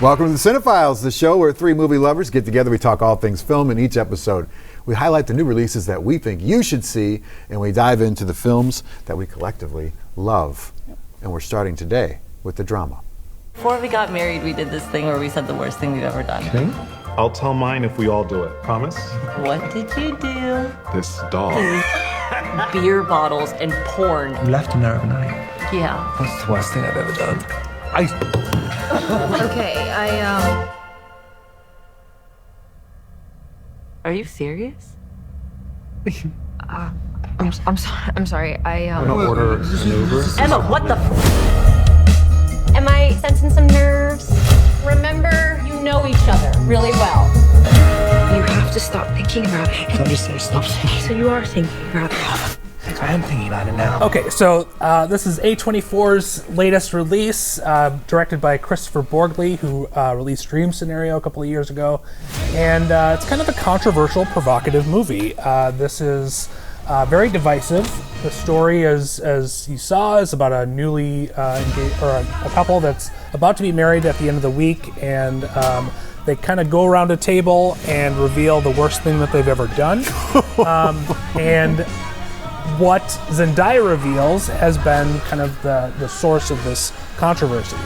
Welcome to the CineFiles, the show where three movie lovers get together. We talk all things film in each episode. We highlight the new releases that we think you should see, and we dive into the films that we collectively love. And we're starting today with the drama. Before we got married, we did this thing where we said the worst thing we've ever done. Okay. I'll tell mine if we all do it. Promise? What did you do? This dog. Beer bottles and porn. You left him there overnight. Yeah. That's the worst thing I've ever done. Okay, Are you serious? I'm sorry. I'm gonna order an Uber. Emma, what the Am I sensing some nerves? Remember, you know each other really well. You have to stop thinking about it. Don't just say stop thinking. So you are thinking about it. I am thinking about it now. Okay, so this is A24's latest release, directed by Kristoffer Borgli, who released Dream Scenario a couple of years ago. And it's kind of a controversial, provocative movie. This is very divisive. The story, as you saw, is about a newly engaged, or a couple that's about to be married at the end of the week, and they kind of go around a table and reveal the worst thing that they've ever done. And what Zendaya reveals has been kind of the source of this controversy.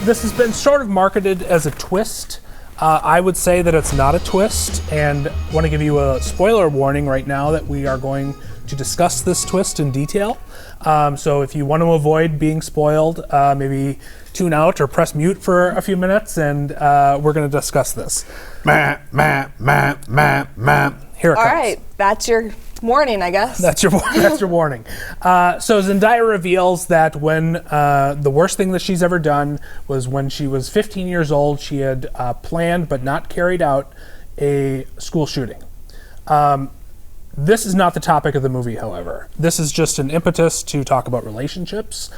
This has been sort of marketed as a twist. I would say that it's not a twist, and want to give you a spoiler warning right now that we are going to discuss this twist in detail. So if you want to avoid being spoiled, maybe tune out or press mute for a few minutes, and we're going to discuss this. Here it comes. All right, that's your warning, I guess. That's your warning. So Zendaya reveals that when the worst thing that she's ever done was when she was 15 years old, she had planned but not carried out a school shooting. This is not the topic of the movie, however. This is just an impetus to talk about relationships.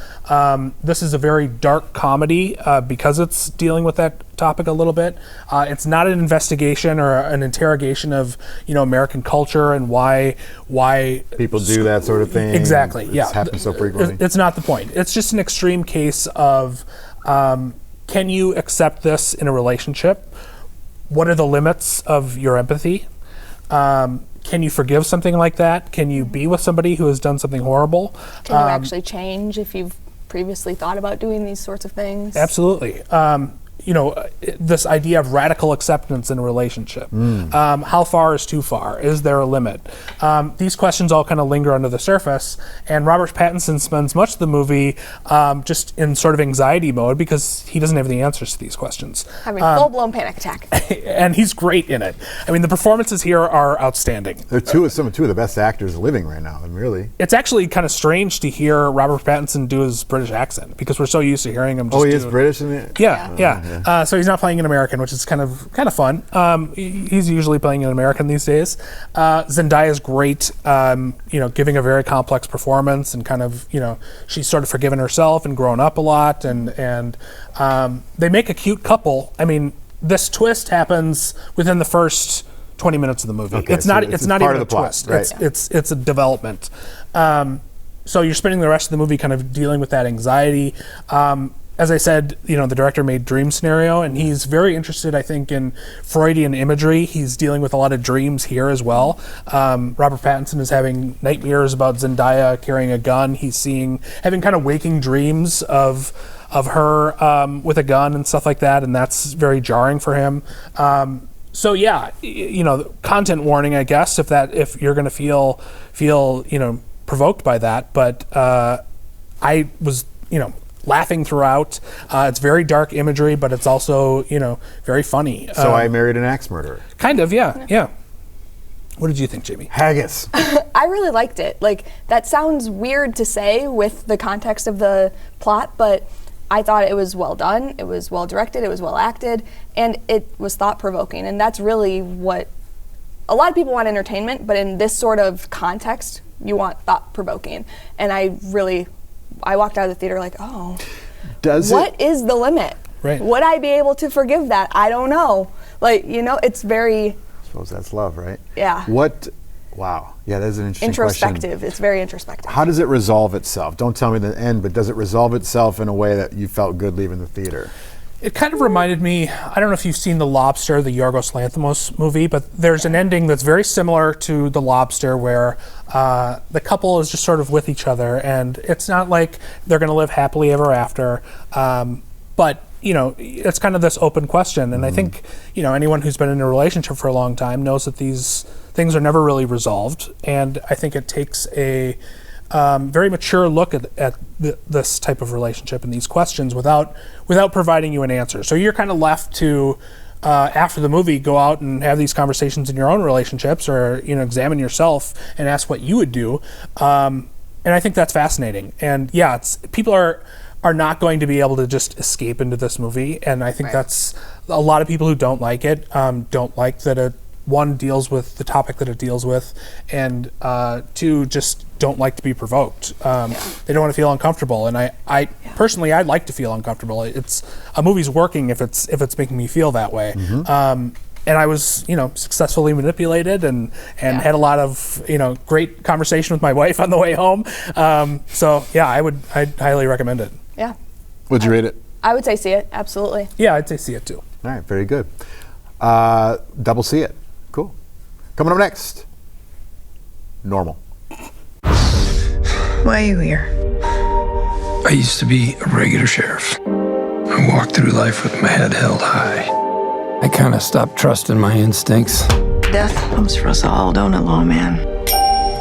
This is a very dark comedy because it's dealing with that topic a little bit. It's not an investigation or an interrogation of American culture and why People do that sort of thing. Exactly. It's Yeah, happens so frequently. It's not the point. It's just an extreme case of can you accept this in a relationship? What are the limits of your empathy? Can you forgive something like that? Can you be with somebody who has done something horrible? Can you actually change if you've previously thought about doing these sorts of things? Absolutely. This idea of radical acceptance in a relationship. How far is too far? Is there a limit? These questions all kind of linger under the surface, and Robert Pattinson spends much of the movie just in sort of anxiety mode because he doesn't have the answers to these questions. Having a full-blown panic attack. And he's great in it. I mean, the performances here are outstanding. They're two of the best actors living right now, and really. It's actually kind of strange to hear Robert Pattinson do his British accent because we're so used to hearing him just he is British in it? Yeah. So he's not playing an American, which is kind of fun. He's usually playing an American these days. Zendaya's great, giving a very complex performance, and kind of, she's sort of forgiven herself and grown up a lot, and they make a cute couple. I mean, this twist happens within the first 20 minutes of the movie. Okay, it's not part even of a the plot, twist. right. It's a development. So you're spending the rest of the movie kind of dealing with that anxiety. As I said, the director made Dream Scenario, and he's very interested, I think, in Freudian imagery. He's dealing with a lot of dreams here as well. Robert Pattinson is having nightmares about Zendaya carrying a gun. He's having kind of waking dreams of her with a gun and stuff like that, and that's very jarring for him. So yeah, content warning, I guess, if you're going to feel provoked by that. But I was laughing throughout. It's very dark imagery, but it's also very funny. So I Married an Axe Murderer. Kind of, yeah. What did you think, Jamie? Haggis. I really liked it. Like, that sounds weird to say with the context of the plot, but I thought it was well done, it was well directed, it was well acted, and it was thought-provoking. And that's really what a lot of people want: entertainment, but in this sort of context, you want thought-provoking. And I walked out of the theater like, what is the limit? Right. Would I be able to forgive that? I don't know. It's very... I suppose that's love, right? Yeah. What Wow. Yeah, that's an interesting question. Introspective. It's very introspective. How does it resolve itself? Don't tell me the end, but does it resolve itself in a way that you felt good leaving the theater? It kind of reminded me, I don't know if you've seen The Lobster, the Yorgos Lanthimos movie, but there's an ending that's very similar to The Lobster where the couple is just sort of with each other, and it's not like they're going to live happily ever after, but it's kind of this open question. And I think, anyone who's been in a relationship for a long time knows that these things are never really resolved, and I think it takes a very mature look at this type of relationship and these questions without providing you an answer. So you're kind of left to, after the movie, go out and have these conversations in your own relationships, or examine yourself and ask what you would do. And I think that's fascinating. And yeah, people are not going to be able to just escape into this movie, and I think that's a lot of people who don't like it don't like that it, one, deals with the topic that it deals with, and two, just don't like to be provoked. They don't want to feel uncomfortable, and I personally, I'd like to feel uncomfortable. It's a movie's working if it's making me feel that way. And I was, successfully manipulated and had a lot of, great conversation with my wife on the way home. So yeah, I'd highly recommend it. Yeah. Would you rate it? I would say see it, absolutely. Yeah, I'd say see it too. All right, very good. Double see it. Cool. Coming up next, Normal. Why are you here? I used to be a regular sheriff. I walked through life with my head held high. I kind of stopped trusting my instincts. Death comes for us all, don't it, lawman?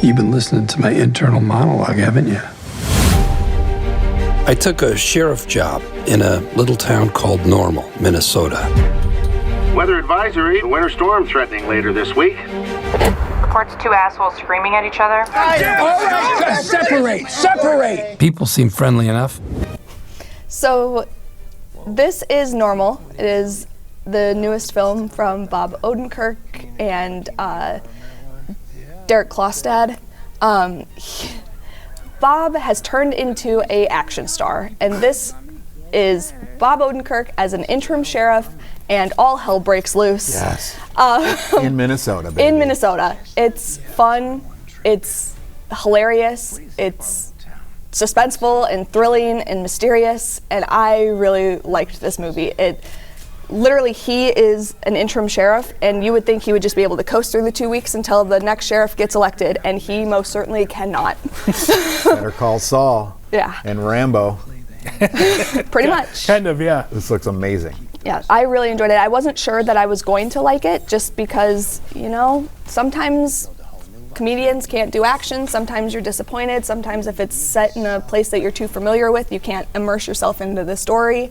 You've been listening to my internal monologue, haven't you? I took a sheriff job in a little town called Normal, Minnesota. Weather advisory, a winter storm threatening later this week. Reports two assholes screaming at each other. All right, separate! People seem friendly enough. So this is Normal. It is the newest film from Bob Odenkirk and Derek Kolstad. Bob has turned into an action star, and this is Bob Odenkirk as an interim sheriff, and all hell breaks loose. Yes. In Minnesota, baby. In Minnesota. It's fun, it's hilarious, it's suspenseful and thrilling and mysterious, and I really liked this movie. Literally, he is an interim sheriff, and you would think he would just be able to coast through the 2 weeks until the next sheriff gets elected, and he most certainly cannot. Better Call Saul. Yeah. And Rambo. Pretty much. Kind of, yeah. This looks amazing. Yeah, I really enjoyed it. I wasn't sure that I was going to like it, just because, sometimes comedians can't do action, sometimes you're disappointed, sometimes if it's set in a place that you're too familiar with, you can't immerse yourself into the story.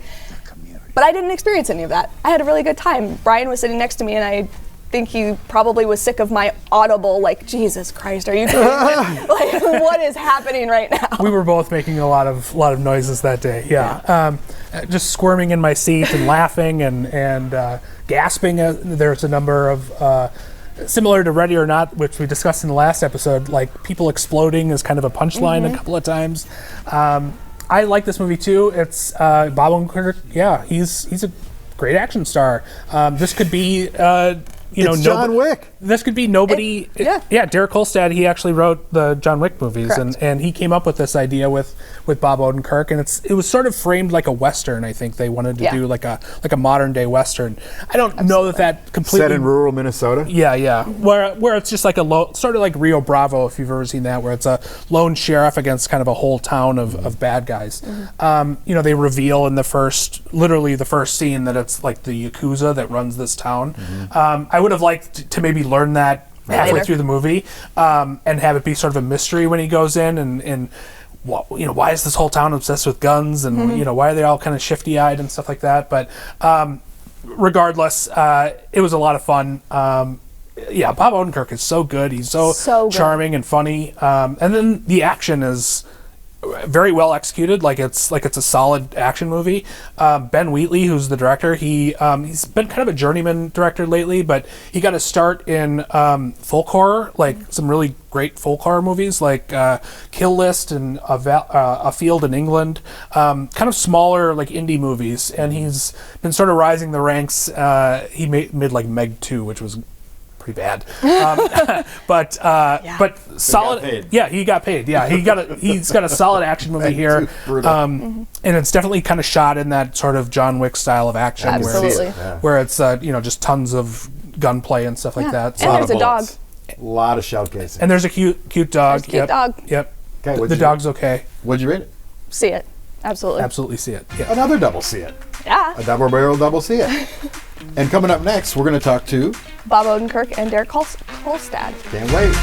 But I didn't experience any of that. I had a really good time. Brian was sitting next to me, and I think he probably was sick of my audible, like, Jesus Christ, are you kidding me? Like, what is happening right now? We were both making a lot of noises that day. Yeah. Just squirming in my seat and laughing and gasping. There's a number of similar to Ready or Not, which we discussed in the last episode. Like, people exploding is kind of a punchline a couple of times. I like this movie too. It's Bob Odenkirk. Yeah, he's a great action star. This could be it's John Wick. This could be nobody. Derek Kolstad. He actually wrote the John Wick movies, and he came up with this idea with Bob Odenkirk, and it was sort of framed like a western. I think they wanted to do like a modern day western. I don't know that completely set in rural Minnesota. Yeah. Where it's just like sort of like Rio Bravo, if you've ever seen that, where it's a lone sheriff against kind of a whole town of bad guys. They reveal in the first scene that it's like the Yakuza that runs this town. I would have liked to maybe learn that halfway through the movie, and have it be sort of a mystery when he goes in, and why is this whole town obsessed with guns, and why are they all kind of shifty-eyed and stuff like that. But regardless, it was a lot of fun. Bob Odenkirk is so good. He's so charming and funny, and then the action is very well executed. Like it's a solid action movie. Ben Wheatley, who's the director, he's been kind of a journeyman director lately, but he got a start in folk horror, like some really great folk horror movies like Kill List and A Field in England, kind of smaller like indie movies, and he's been sort of rising the ranks. He made like Meg 2, which was pretty bad. But solid. He got paid. Yeah, he got paid. Yeah, he's got a solid action movie here, and it's definitely kind of shot in that sort of John Wick style of action, Absolutely. where it's just tons of gunplay and stuff like that. And there's a dog. A lot of shell casing. And there's a cute dog. Cute dog. Yep. Okay, The dog's okay. What'd you rate it? See it. Absolutely. Absolutely see it. Yeah. Another double see it. Yeah. A double barrel double see it. And coming up next, we're going to talk to Bob Odenkirk and Derek Kolstad. Can't wait.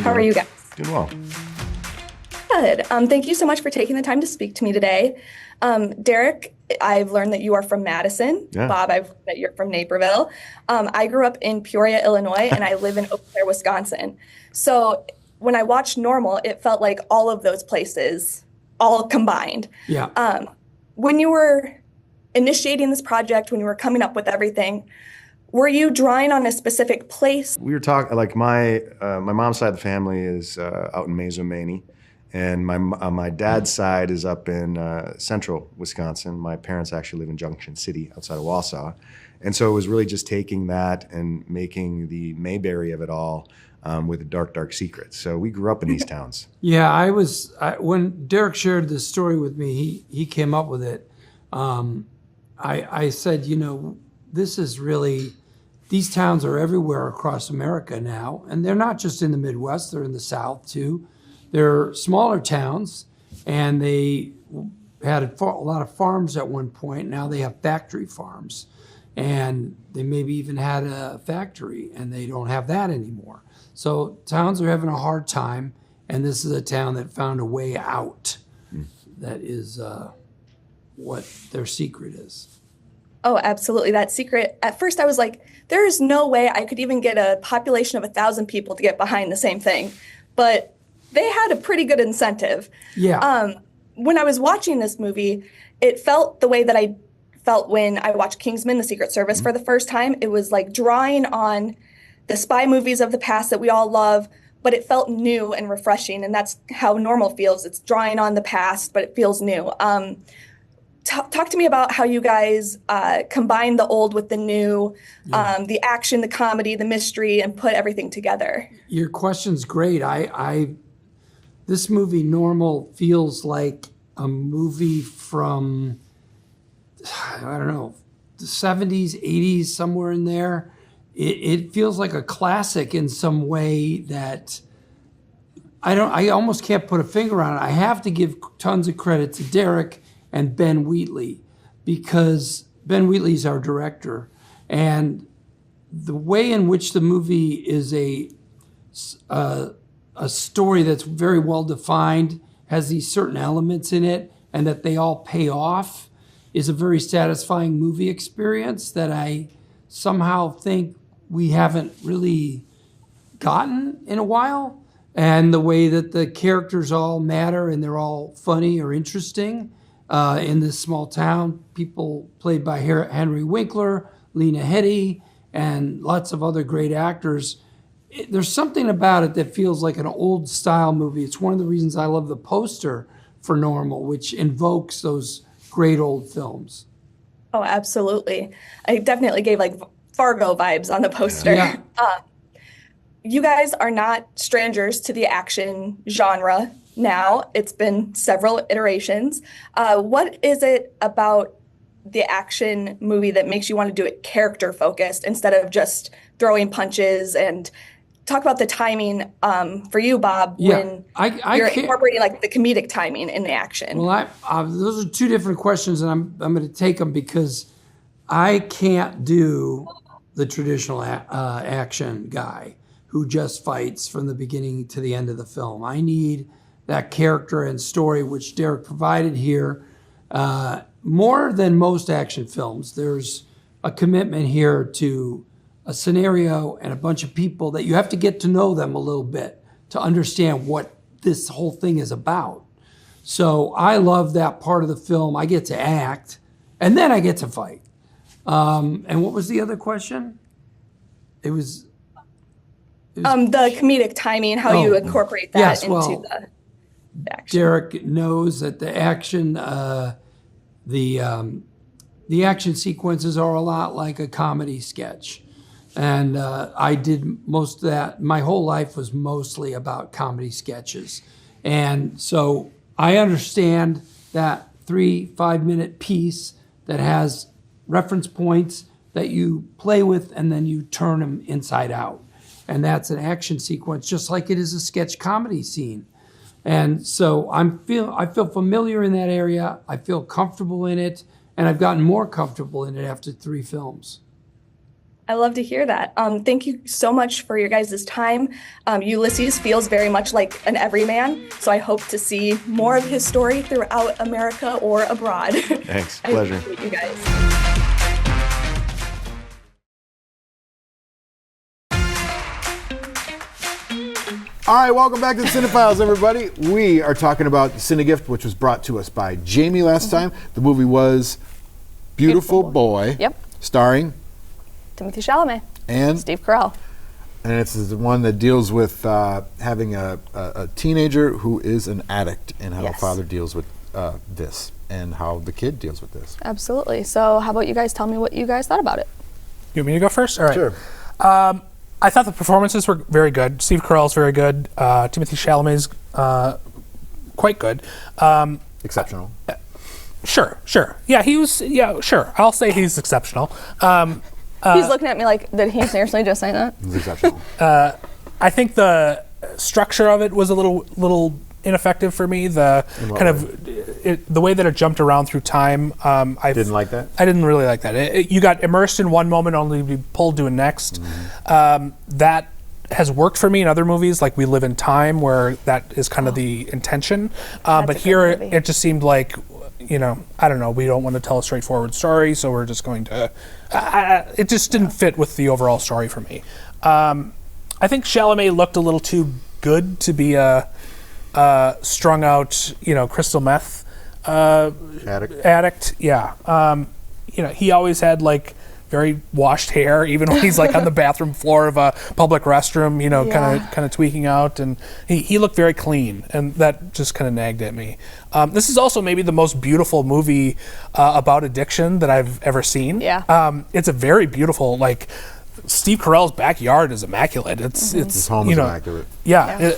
How are you guys? Doing well. Good. Thank you so much for taking the time to speak to me today. Derek, I've learned that you are from Madison. Yeah. Bob, I've learned that you're from Naperville. I grew up in Peoria, Illinois, and I live in Eau Claire, Wisconsin. So when I watched Normal, it felt like all of those places all combined. Yeah. When you were initiating this project, when you were coming up with everything, were you drawing on a specific place? We were talking, like my mom's side of the family is out in Mazomanie, and my dad's side is up in central Wisconsin. My parents actually live in Junction City outside of Wausau. And so it was really just taking that and making the Mayberry of it all with a dark secret. So we grew up in these towns. Yeah, when Derek shared this story with me, he came up with it. I said, this is really, these towns are everywhere across America now, and they're not just in the Midwest, they're in the South too. They're smaller towns, and they had a lot of farms at one point. Now they have factory farms, and they maybe even had a factory, and they don't have that anymore. So towns are having a hard time, and this is a town that found a way out. That is what their secret is. Oh, absolutely. That secret. At first I was like, there is no way I could even get a population of 1,000 people to get behind the same thing. But they had a pretty good incentive. Yeah. When I was watching this movie, it felt the way that I felt when I watched Kingsman: The Secret Service for the first time. It was like drawing on the spy movies of the past that we all love, but it felt new and refreshing. And that's how Normal feels. It's drawing on the past, but it feels new. Talk to me about how you guys combine the old with the new, the action, the comedy, the mystery, and put everything together. Your question's great. This movie, Normal, feels like a movie from, I don't know, the 70s, 80s, somewhere in there. It feels like a classic in some way that I almost can't put a finger on it. I have to give tons of credit to Derek and Ben Wheatley, because Ben Wheatley's our director, and the way in which the movie is a story that's very well defined, has these certain elements in it, and that they all pay off, is a very satisfying movie experience that I somehow think we haven't really gotten in a while. And the way that the characters all matter and they're all funny or interesting. In this small town, people played by Henry Winkler, Lena Headey, and lots of other great actors. There's something about it that feels like an old style movie. It's one of the reasons I love the poster for Normal, which invokes those great old films. Oh, absolutely. I definitely gave like Fargo vibes on the poster. Yeah. You guys are not strangers to the action genre now. It's been several iterations. What is it about the action movie that makes you want to do it character focused instead of just throwing punches? And talk about the timing for you, Bob, when you're incorporating like the comedic timing in the action. Well, those are two different questions, and I'm going to take them because I can't do the traditional action guy who just fights from the beginning to the end of the film. I need that character and story, which Derek provided here. More than most action films, there's a commitment here to a scenario and a bunch of people that you have to get to know them a little bit to understand what this whole thing is about. So I love that part of the film. I get to act, and then I get to fight. And what was the other question? It was the comedic timing, how you incorporate that into the action. Derek knows that the action, the action sequences are a lot like a comedy sketch. And I did most of that. My whole life was mostly about comedy sketches. And so I understand that 3-5-minute piece that has reference points that you play with and then you turn them inside out. And that's an action sequence, just like it is a sketch comedy scene. And so I feel familiar in that area. I feel comfortable in it. And I've gotten more comfortable in it after 3 films. I love to hear that. Thank you so much for your guys' time. Ulysses feels very much like an everyman, so I hope to see more of his story throughout America or abroad. Thanks, pleasure. I appreciate you guys. All right, welcome back to the CineFiles, everybody. We are talking about CineGift, which was brought to us by Jamie last time. The movie was Beautiful Boy. Yep. Starring Timothée Chalamet. And Steve Carell. And it's the one that deals with having a teenager who is an addict and how the father deals with this and how the kid deals with this. Absolutely. So how about you guys tell me what you guys thought about it? You want me to go first? All right. Sure. I thought the performances were very good. Steve Carell's very good. Timothée Chalamet's quite good. Exceptional. Sure. Yeah, he was. Yeah, sure. I'll say he's exceptional. He's looking at me like, did he seriously just say that? He's exceptional. I think the structure of it was a little ineffective for me. The kind of the way that it jumped around through time. I didn't like that. I didn't really like that. You got immersed in one moment, only to be pulled to a next. That has worked for me in other movies, like We Live in Time, where that is kind of the intention. But here, it just seemed like, I don't know, we don't want to tell a straightforward story, so we're just going to... it just didn't fit with the overall story for me. I think Chalamet looked a little too good to be a strung out, crystal meth addict. Yeah. He always had like very washed hair, even when he's like on the bathroom floor of a public restroom, kind of tweaking out, and he looked very clean, and that just kind of nagged at me. This is also maybe the most beautiful movie about addiction that I've ever seen. Yeah. It's a very beautiful, like, Steve Carell's backyard is immaculate. It's His home is immaculate. Yeah.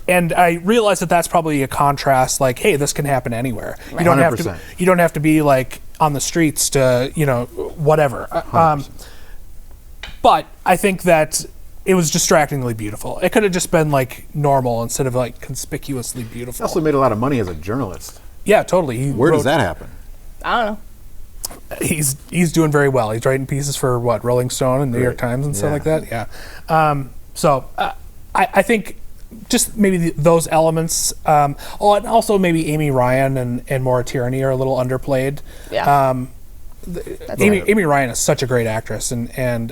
And I realize that that's probably a contrast, like, hey, this can happen anywhere. Right. You don't have to be like on the streets to, whatever. But I think that it was distractingly beautiful. It could have just been like normal instead of like conspicuously beautiful. He also made a lot of money as a journalist. Yeah, totally. Where does that happen? I don't know. He's doing very well. He's writing pieces for Rolling Stone and New York Times and stuff like that. Yeah. So I think just maybe those elements. And also maybe Amy Ryan and Maura Tierney are a little underplayed. Yeah. Amy Ryan is such a great actress, and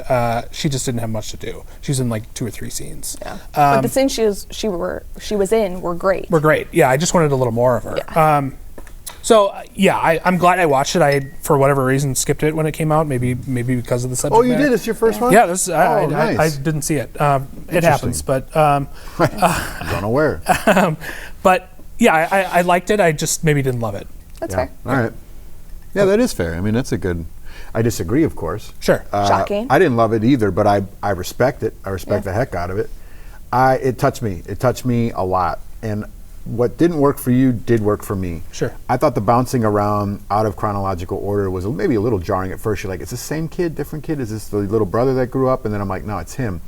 she just didn't have much to do. She's in like 2 or 3 scenes. Yeah. But the scenes she was in were great. Were great. Yeah, I just wanted a little more of her. Yeah. I'm glad I watched it. I, for whatever reason, skipped it when it came out. Maybe because of the subject. Oh, you matter. did? It's your first one? Yeah, nice. I didn't see it. It happens, but I'm unaware. But yeah, I liked it. I just maybe didn't love it. That's fair. All right. Yeah, that is fair. I mean, that's a good... I disagree, of course. Sure. Shocking. I didn't love it either, but I respect it. I respect the heck out of it. It touched me. It touched me a lot. And what didn't work for you did work for me. Sure. I thought the bouncing around out of chronological order was maybe a little jarring at first. You're like, is this the same kid, different kid? Is this the little brother that grew up? And then I'm like, no, it's him.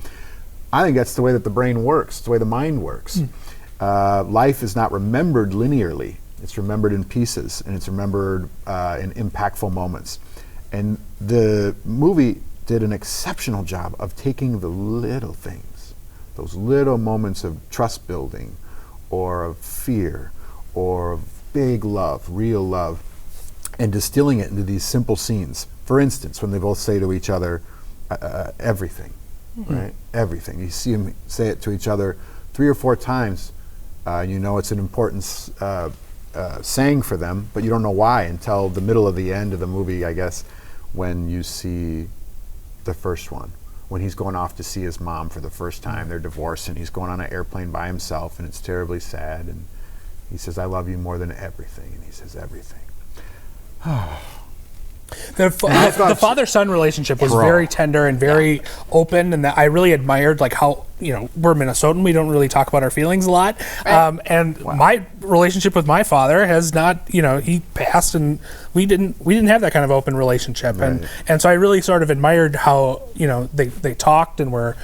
I think that's the way that the brain works. It's the way the mind works. Life is not remembered linearly. It's remembered in pieces, and it's remembered in impactful moments. And the movie did an exceptional job of taking the little things, those little moments of trust building, or of fear, or of big love, real love, and distilling it into these simple scenes. For instance, when they both say to each other, everything, right? Everything. You see them say it to each other 3 or 4 times. You know it's an important saying for them, but you don't know why until the middle of the end of the movie, I guess, when you see the first one. When he's going off to see his mom for the first time. They're divorced and he's going on an airplane by himself and it's terribly sad, and he says, I love you more than everything, and he says everything. The father-son relationship was very tender and very open, and that I really admired, like how, we're Minnesotan, we don't really talk about our feelings a lot. Right. And my relationship with my father has not, he passed, and we didn't have that kind of open relationship. Right. And so I really sort of admired how, they talked and were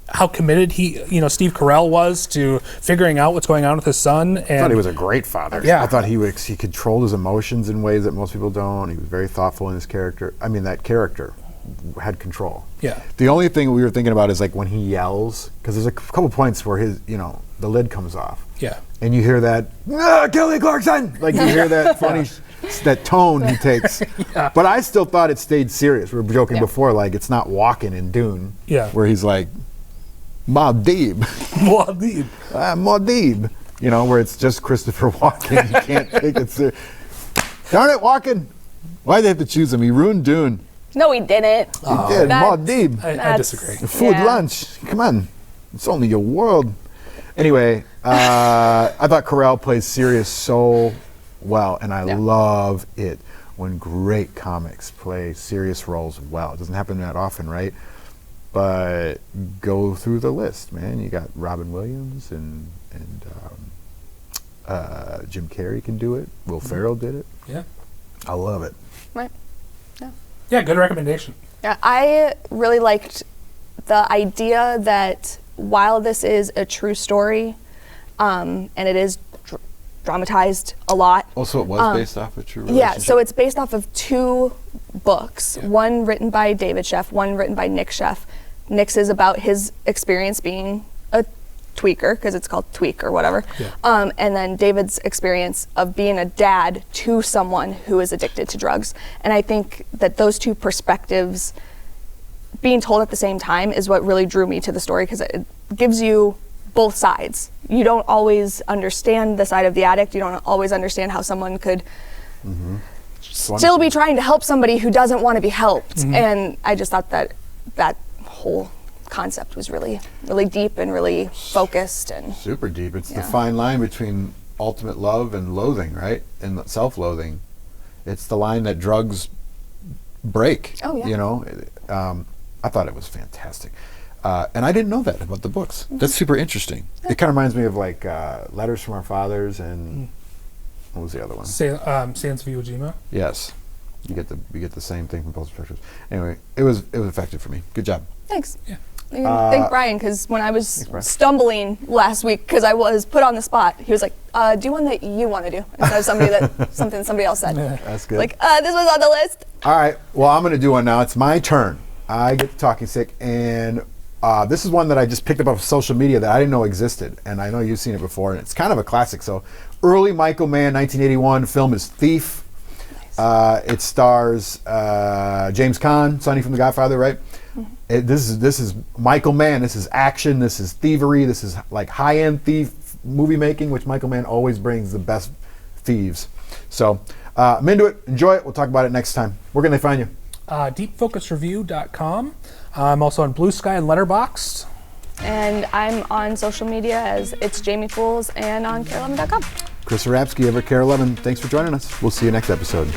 how committed Steve Carell was to figuring out what's going on with his son. And I thought he was a great father. Yeah. I thought he controlled his emotions in ways that most people don't. He was very thoughtful in his character. I mean, that character had control. Yeah. The only thing we were thinking about is like when he yells, because there's a couple points where his, the lid comes off. Yeah. And you hear that, Kelly Clarkson! Like you hear that funny, that tone he takes. Yeah. But I still thought it stayed serious. We were joking before, like it's not Walken in Dune, where he's like, Muad'Dib. Muad'Dib. Where it's just Christopher Walken. You can't take it serious. Darn it, Walken. Why'd they have to choose him? He ruined Dune. No, he didn't. He did. Muad'Dib. I disagree. Food lunch. Come on. It's only your world. Anyway, I thought Carell plays serious so well, and I love it when great comics play serious roles well. It doesn't happen that often, right? But go through the list, man. You got Robin Williams and Jim Carrey can do it. Will Ferrell did it. Yeah. I love it. Right. Yeah. Yeah, good recommendation. Yeah, I really liked the idea that while this is a true story, and it is dramatized a lot. Also, it was based off a true relationship? Yeah, so it's based off of 2 books, one written by David Sheff, one written by Nick Sheff. Nick's is about his experience being a tweaker, because it's called Tweak or whatever. Yeah. And then David's experience of being a dad to someone who is addicted to drugs. And I think that those 2 perspectives being told at the same time is what really drew me to the story, because it gives you both sides. You don't always understand the side of the addict. You don't always understand how someone could still be trying to help somebody who doesn't want to be helped. And I just thought that that whole concept was really, really deep and really focused and super deep. It's the fine line between ultimate love and loathing, right? And self-loathing. It's the line that drugs break. Oh yeah. I thought it was fantastic. And I didn't know that about the books. That's super interesting. It kind of reminds me of like Letters from Our Fathers and what was the other one? Sands of Iwo Jima. Yes, you get the same thing from both perspectives. Anyway, it was effective for me. Good job. Thanks. Yeah. Thank Brian, because when I was stumbling last week, because I was put on the spot, he was like, "Do one that you want to do," instead of something somebody else said. That's good. Like, this was on the list. All right. Well, I'm going to do one now. It's my turn. I get to talking sick, and this is one that I just picked up off social media that I didn't know existed, and I know you've seen it before, and it's kind of a classic. So, early Michael Mann, 1981 film is Thief. Nice. It stars James Caan, Sonny from The Godfather, right? This is Michael Mann. This is action. This is thievery. This is like high-end thief movie making, which Michael Mann always brings the best thieves. So, I'm into it. Enjoy it. We'll talk about it next time. Where can they find you? Deepfocusreview.com. I'm also on Blue Sky and Letterboxd. And I'm on social media as It's Jamie Fools and on KARE11.com. Chris Arabsky over at KARE11. Thanks for joining us. We'll see you next episode.